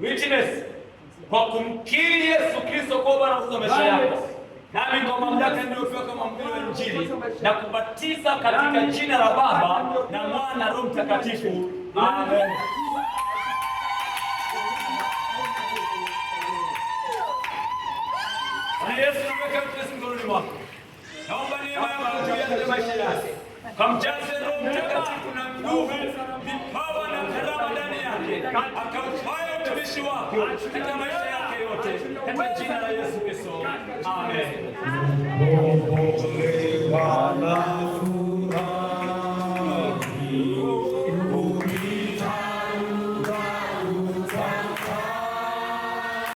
Witness kwa kumkiri Yesu Kristo kwa Bwana wa maisha yako, nami kwa mamlaka niliyopewa kama mhubiri wa Injili na kubatiza katika jina la Baba na Mwana na Roho Mtakatifu. Amen. Yesu ameweka Kristo mikononi mwako. Naomba neema ya Mungu ianze maisha yako. Kamjaze Roho Mtakatifu na nguvu, vipawa na karama ndani yake. Akamfanye utumishi wako katika maisha yake yote. Katika jina la Yesu Kristo. Amen.